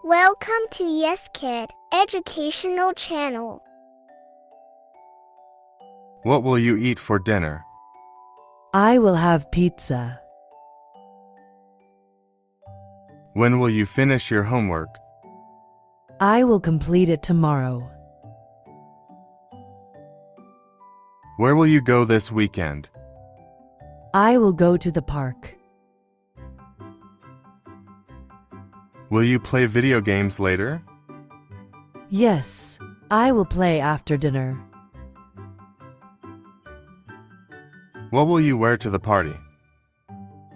Welcome to Yes Kid Educational Channel. What will you eat for dinner? I will have pizza. When will you finish your homework? I will complete it tomorrow. Where will you go this weekend? I will go to the park. Will you play video games later? Yes, I will play after dinner. What will you wear to the party?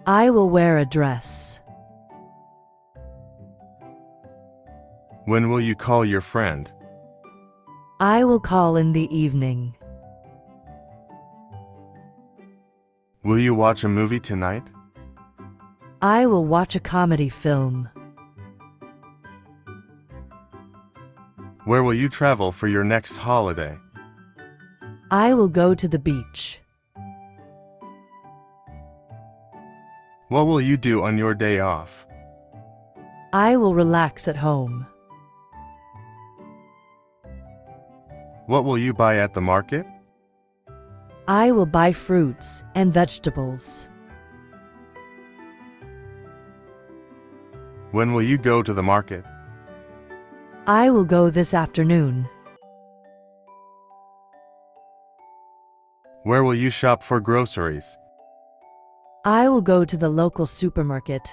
I will wear a dress. When will you call your friend? I will call in the evening. Will you watch a movie tonight? I will watch a comedy film. Where will you travel for your next holiday? I will go to the beach. What will you do on your day off? I will relax at home. What will you buy at the market? I will buy fruits and vegetables. When will you go to the market? I will go this afternoon. Where will you shop for groceries? I will go to the local supermarket.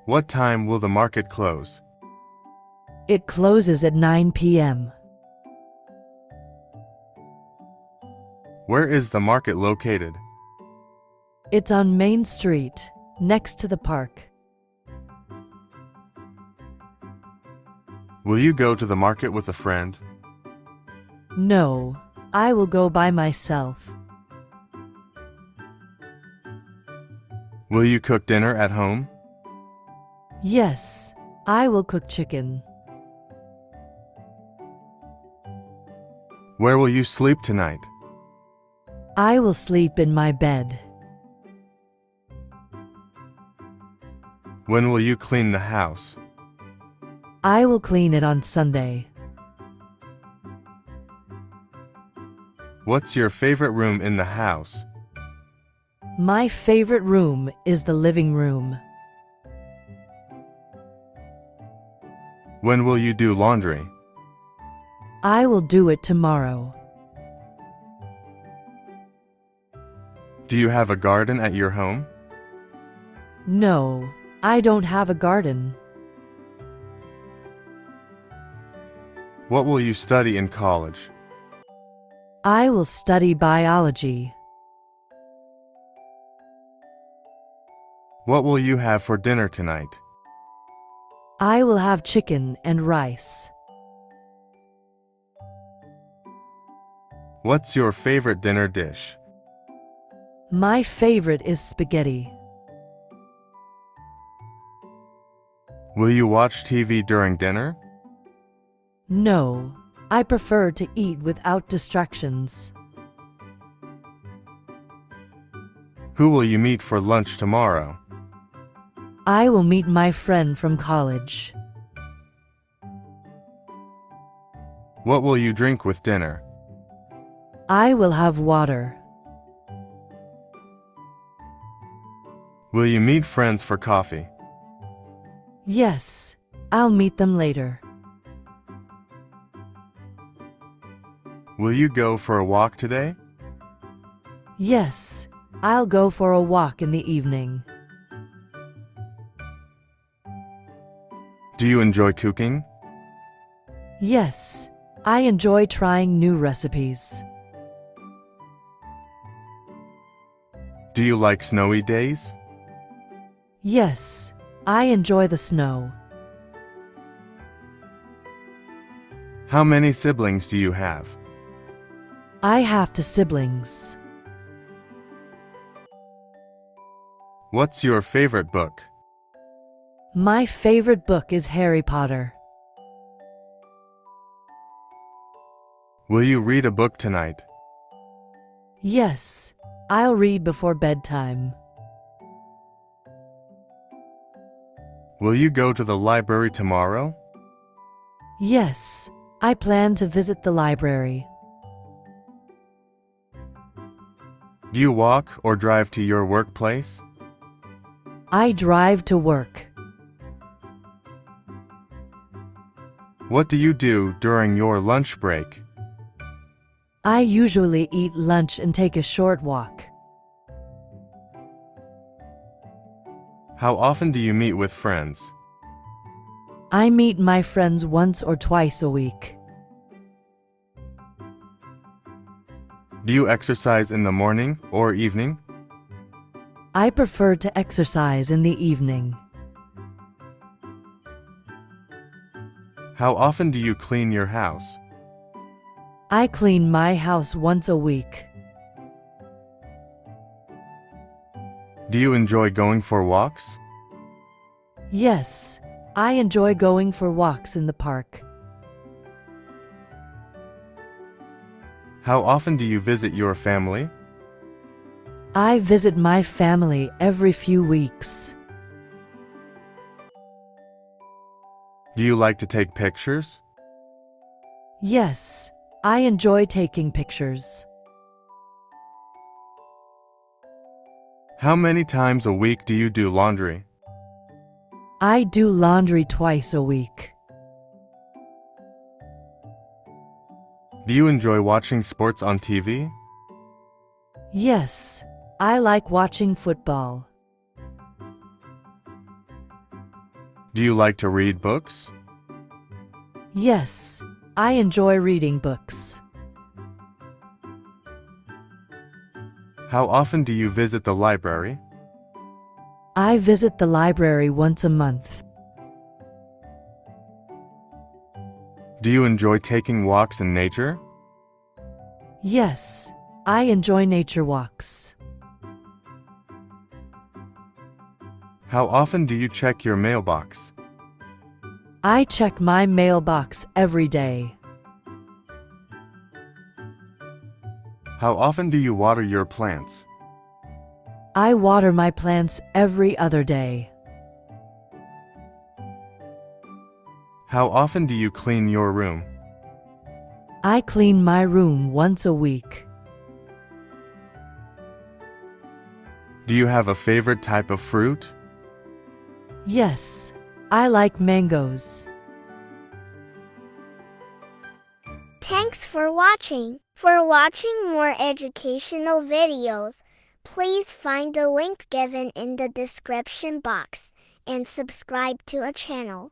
What time will the market close? It closes at 9 p.m. Where is the market located? It's on Main Street, next to the park. Will you go to the market with a friend? No, I will go by myself. Will you cook dinner at home? Yes, I will cook chicken. Where will you sleep tonight? I will sleep in my bed. When will you clean the house? I will clean it on Sunday. What's your favorite room in the house? My favorite room is the living room. When will you do laundry? I will do it tomorrow. Do you have a garden at your home? No, I don't have a garden. What will you study in college? I will study biology. What will you have for dinner tonight? I will have chicken and rice. What's your favorite dinner dish? My favorite is spaghetti. Will you watch TV during dinner? No, I prefer to eat without distractions. Who will you meet for lunch tomorrow? I will meet my friend from college. What will you drink with dinner? I will have water. Will you meet friends for coffee? Yes, I'll meet them later. Will you go for a walk today? Yes, I'll go for a walk in the evening. Do you enjoy cooking? Yes, I enjoy trying new recipes. Do you like snowy days? Yes, I enjoy the snow. How many siblings do you have? I have 2 siblings. What's your favorite book? My favorite book is Harry Potter. Will you read a book tonight? Yes, I'll read before bedtime. Will you go to the library tomorrow? Yes, I plan to visit the library. Do you walk or drive to your workplace? I drive to work. What do you do during your lunch break? I usually eat lunch and take a short walk. How often do you meet with friends? I meet my friends once or twice a week. Do you exercise in the morning or evening? I prefer to exercise in the evening. How often do you clean your house? I clean my house once a week. Do you enjoy going for walks? Yes, I enjoy going for walks in the park. How often do you visit your family? I visit my family every few weeks. Do you like to take pictures? Yes, I enjoy taking pictures. How many times a week do you do laundry? I do laundry twice a week. Do you enjoy watching sports on TV? Yes, I like watching football. Do you like to read books? Yes, I enjoy reading books. How often do you visit the library? I visit the library once a month. Do you enjoy taking walks in nature? Yes, I enjoy nature walks. How often do you check your mailbox? I check my mailbox every day. How often do you water your plants? I water my plants every other day. How often do you clean your room? I clean my room once a week. Do you have a favorite type of fruit? Yes, I like mangoes. Thanks for watching. For watching more educational videos, please find the link given in the description box and subscribe to our channel.